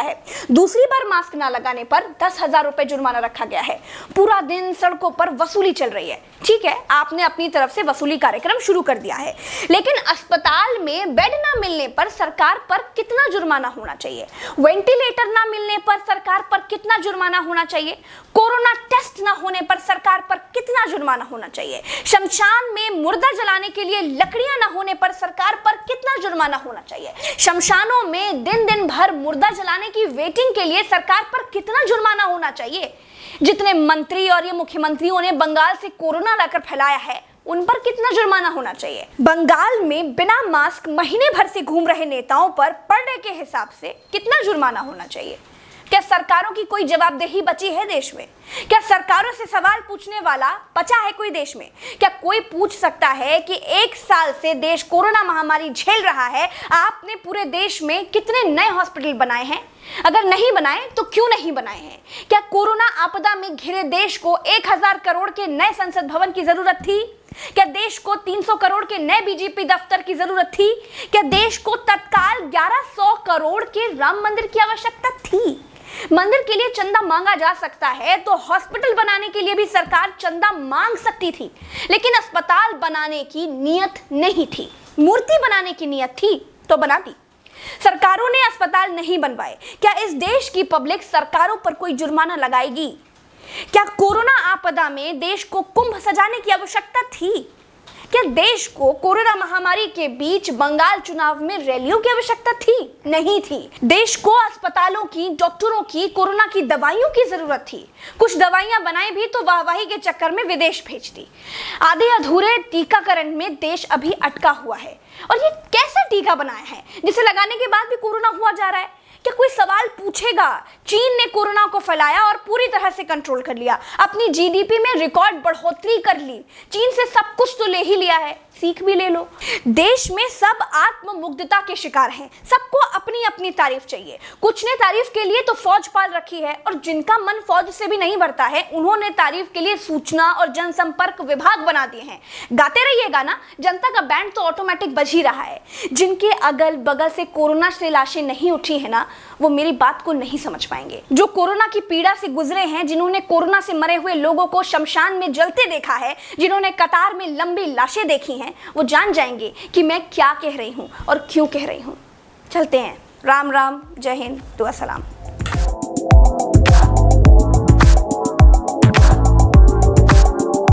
है। दूसरी बार मास्क ना लगाने पर 10,000 रुपए जुर्माना रखा गया है। पूरा दिन सड़कों पर वसूली चल रही है। ठीक है, आपने अपनी तरफ से वसूली कार्यक्रम शुरू कर दिया है, लेकिन अस्पताल में बेड ना मिलने पर सरकार पर कितना जुर्माना होना चाहिए? वेंटिलेटर ना मिलने पर सरकार पर कितना जुर्माना होना चाहिए? कोरोना टेस्ट ना होने पर सरकार पर कितना जुर्माना होना चाहिए? शमशान में मुर्दा जलाने के लिए लकड़ियां ना होने पर सरकार पर कितना जुर्माना होना चाहिए? शमशानों में दिन दिन भर मुर्दा जलाने की वेटिंग के लिए सरकार पर कितना जुर्माना होना चाहिए? जितने मंत्री और ये मुख्यमंत्रियों ने बंगाल से कोरोना लाकर फैलाया है, उन पर कितना जुर्माना होना चाहिए? बंगाल में बिना मास्क महीने भर से घूम रहे नेताओं पर पर डे के हिसाब से कितना जुर्माना होना चाहिए? क्या सरकारों की कोई जवाबदेही बची है देश में? क्या सरकारों से सवाल पूछने वाला बचा है कोई देश में? क्या कोई पूछ सकता है कि 1 साल से देश कोरोना महामारी झेल रहा है, आपने पूरे देश में कितने नए हॉस्पिटल बनाए हैं? अगर नहीं बनाए तो क्यों नहीं बनाए हैं? क्या कोरोना आपदा में घिरे देश को 1000 करोड़ के नए संसद भवन की जरूरत थी? क्या देश को 300 करोड़ के नए बीजेपी दफ्तर की जरूरत थी? क्या देश को तत्काल 1100 करोड़ के राम मंदिर की आवश्यकता थी? मंदिर के लिए चंदा मांगा जा सकता है तो हॉस्पिटल बनाने के लिए भी सरकार चंदा मांग सकती थी, लेकिन अस्पताल बनाने की नीयत नहीं थी। मूर्ति बनाने की नीयत थी तो बना दी। सरकारों ने अस्पताल नहीं बनवाए। क्या इस देश की पब्लिक सरकारों पर कोई जुर्माना लगाएगी? क्या कोरोना आपदा में देश को कुंभ सजाने की आवश्यकता थी? क्या देश को कोरोना महामारी के बीच बंगाल चुनाव में रैलियों की आवश्यकता थी? नहीं थी। देश को अस्पतालों की, डॉक्टरों की, कोरोना की दवाइयों की जरूरत थी। कुछ दवाइयां बनाई भी तो वाहवाही के चक्कर में विदेश भेज दी। आधे अधूरे टीकाकरण में देश अभी अटका हुआ है। और ये कैसा टीका बनाया है जिसे लगाने के बाद भी कोरोना हुआ जा रहा है? क्या कोई सवाल पूछेगा? चीन ने कोरोना को फैलाया और पूरी तरह से कंट्रोल कर लिया। अपनी जीडीपी में रिकॉर्ड बढ़ोतरी कर ली। चीन से सब कुछ तो ले ही लिया है, सीख भी ले लो। देश में सब आत्ममुग्धता के शिकार हैं। सबको अपनी अपनी तारीफ चाहिए। कुछ ने तारीफ के लिए तो फौज पाल रखी है, और जिनका मन फौज से भी नहीं भरता है, उन्होंने तारीफ के लिए सूचना और जनसंपर्क विभाग बना दिए हैं। गाते रहिएगा ना, जनता का बैंड तो ऑटोमेटिक बज ही रहा है। जिनके अगल बगल से कोरोना से लाशें नहीं उठी है ना, वो मेरी बात को नहीं समझ पाएंगे। जो कोरोना की पीड़ा से गुजरे हैं, जिन्होंने कोरोना से मरे हुए लोगों को शमशान में जलते देखा है, जिन्होंने कतार में लंबी लाशें देखी हैं, वो जान जाएंगे कि मैं क्या कह रही हूं और क्यों कह रही हूं। चलते हैं। राम राम, जय हिंद, दुआ सलाम।